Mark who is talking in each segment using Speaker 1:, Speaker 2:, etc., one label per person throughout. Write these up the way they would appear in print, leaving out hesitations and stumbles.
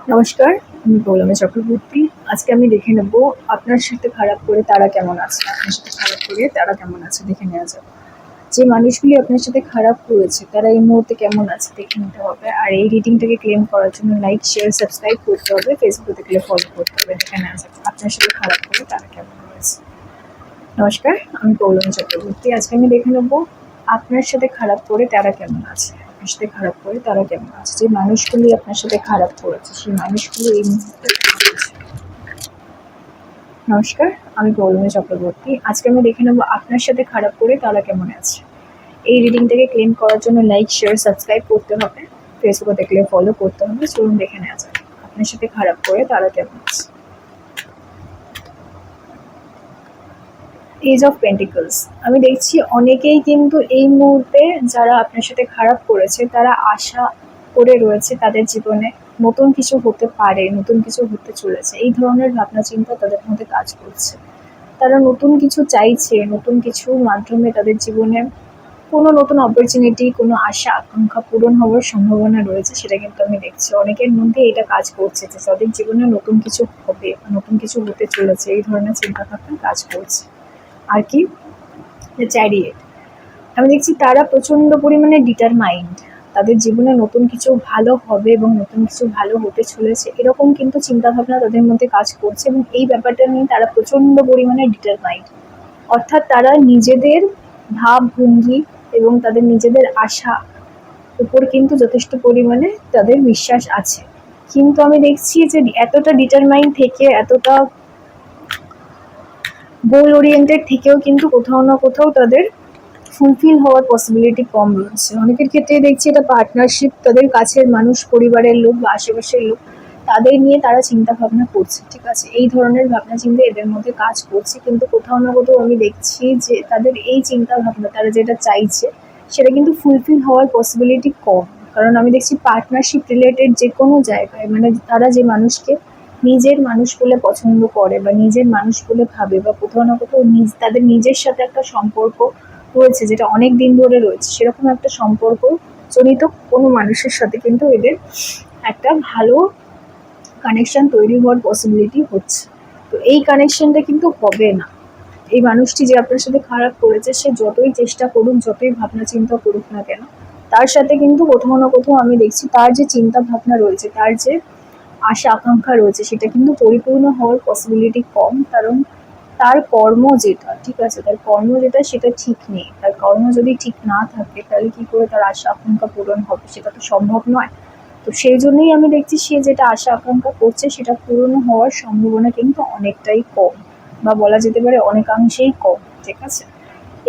Speaker 1: নমস্কার, আমি পৌলমী চক্রবর্তী। আজকে আমি দেখে নেব আপনার সাথে খারাপ করে তারা কেমন আছে। আপনার সাথে খারাপ করে তারা কেমন আছে দেখে নেওয়া যাক। যে মানুষগুলি আপনার সাথে খারাপ করেছে তারা এই মুহূর্তে কেমন আছে দেখে নিতে হবে। আর এই রিডিংটাকে ক্লেম করার জন্য লাইক, শেয়ার, সাবস্ক্রাইব করতে হবে, ফেসবুকে দেখলে ফলো করতে হবে। দেখে নেওয়া যাক আপনার সাথে খারাপ করে তারা কেমন রয়েছে। নমস্কার, আমি পৌলমী চক্রবর্তী। আজকে আমি দেখে নেব আপনার সাথে খারাপ করে তারা কেমন আছে। আপনার সাথে খারাপ করে তারা কেমন আছে। যে মানুষগুলি আপনার সাথে খারাপ করেছে সেই মানুষগুলি এই মুহূর্তে কেমন আছে। নমস্কার, আমি পৌলমী চক্রবর্তী। আজকে আমি দেখে নেব আপনার সাথে খারাপ করে তারা কেমন আছে। এই রিডিংটাকে ক্লেম করার জন্য লাইক, শেয়ার, সাবস্ক্রাইব করতে হবে, ফেসবুকে দেখলে ফলো করতে হবে। চলুন দেখে নেওয়া যাক আপনার সাথে খারাপ করে তারা কেমন আছে। Age of pentacles. আমি দেখছি অনেকেই কিন্তু এই মুহূর্তে যারা আপনার সাথে খারাপ করেছে তারা আশা করে রয়েছে তাদের জীবনে নতুন কিছু হতে পারে, নতুন কিছু হতে চলেছে, এই ধরনের ভাবনা চিন্তা তাদের মধ্যে কাজ করছে। তারা নতুন কিছু চাইছে, নতুন কিছুর মাধ্যমে তাদের জীবনে কোনো নতুন অপরচুনিটি, কোনো আশা আকাঙ্ক্ষা পূরণ হওয়ার সম্ভাবনা রয়েছে। সেটা কিন্তু আমি দেখছি অনেকের মধ্যে এটা কাজ করছে যে তাদের জীবনে নতুন কিছু হবে, নতুন কিছু হতে চলেছে, এই ধরনের চিন্তাভাবনা কাজ করছে। আর কি, চ্যারিয়েট। আমি দেখছি তারা প্রচণ্ড পরিমাণে ডিটারমাইন্ড, তাদের জীবনে নতুন কিছু ভালো হবে এবং নতুন কিছু ভালো হতে চলেছে, এরকম কিন্তু চিন্তাভাবনা তাদের মধ্যে কাজ করছে। এবং এই ব্যাপারটা নিয়ে তারা প্রচণ্ড পরিমাণে ডিটারমাইন্ড, অর্থাৎ তারা নিজেদের ভাবভঙ্গি এবং তাদের নিজেদের আশা উপর কিন্তু যথেষ্ট পরিমাণে তাদের বিশ্বাস আছে। কিন্তু আমি দেখছি যে এতটা ডিটারমাইন্ড থেকে, এতটা গোল ওরিয়েন্টেড থেকেও কিন্তু কোথাও না কোথাও তাদের ফুলফিল হওয়ার পসিবিলিটি কম রয়েছে। অনেকের ক্ষেত্রে দেখছি এটা পার্টনারশিপ, তাদের কাছের মানুষ, পরিবারের লোক বা আশেপাশের লোক, তাদের নিয়ে তারা চিন্তা ভাবনা করছে। ঠিক আছে, এই ধরনের ভাবনা চিন্তা এদের মধ্যে কাজ করছে। কিন্তু কোথাও না কোথাও আমি দেখছি যে তাদের এই চিন্তা ভাবনা, তারা যেটা চাইছে সেটা কিন্তু ফুলফিল হওয়ার পসিবিলিটি কম। কারণ আমি দেখছি পার্টনারশিপ রিলেটেড যে কোনো জায়গায়, মানে তারা যে মানুষকে নিজের মানুষ বলে পছন্দ করে বা নিজের মানুষ বলে ভাবে, বা কোথাও না কোথাও তাদের নিজের সাথে একটা সম্পর্ক রয়েছে যেটা অনেক দিন ধরে রয়েছে, সেরকম একটা সম্পর্ক জনিত কোনো মানুষের সাথে কিন্তু এদের একটা ভালো কানেকশন তৈরি হওয়ার পসিবিলিটি হচ্ছে। তো এই কানেকশনটা কিন্তু হবে না। এই মানুষটি যে আপনার সাথে খারাপ করেছে, সে যতই চেষ্টা করুক, যতই ভাবনা চিন্তা করুক না কেন, তার সাথে কিন্তু কোথাও না কোথাও আমি দেখছি তার যে চিন্তা ভাবনা রয়েছে, তার যে আশা আকাঙ্ক্ষা রয়েছে, সেটা কিন্তু পরিপূর্ণ হওয়ার পসিবিলিটি কম। কারণ তার কর্ম যেটা, ঠিক আছে, তার কর্ম যেটা সেটা ঠিক নেই। তার কর্ম যদি ঠিক না থাকে তাহলে কি করে তার আশা আকাঙ্ক্ষা পূরণ হবে, সেটা তো সম্ভব নয়। তো সেই জন্যই আমি দেখছি সে যেটা আশা আকাঙ্ক্ষা করছে সেটা পূরণ হওয়ার সম্ভাবনা কিন্তু অনেকটাই কম, বা বলা যেতে পারে অনেকাংশেই কম। ঠিক আছে,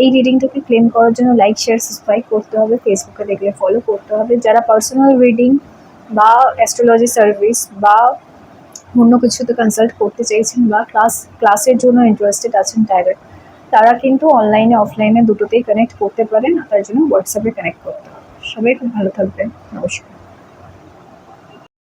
Speaker 1: এই রিডিংটাকে ক্লেম করার জন্য লাইক, শেয়ার, সাবস্ক্রাইব করতে হবে, ফেসবুকে দেখলে ফলো করতে হবে। যারা পার্সোনাল রিডিং বা অ্যাস্ট্রোলজি সার্ভিস বা অন্য কিছুতে কনসাল্ট করতে চাইছেন বা ক্লাসের জন্য ইন্টারেস্টেড আছেন ডাইরেক্ট, তারা কিন্তু অনলাইনে অফলাইনে দুটোতেই কানেক্ট করতে পারেন। তার জন্য হোয়াটসঅ্যাপে কানেক্ট করতে হবে। সবাই খুব ভালো থাকবেন। নমস্কার।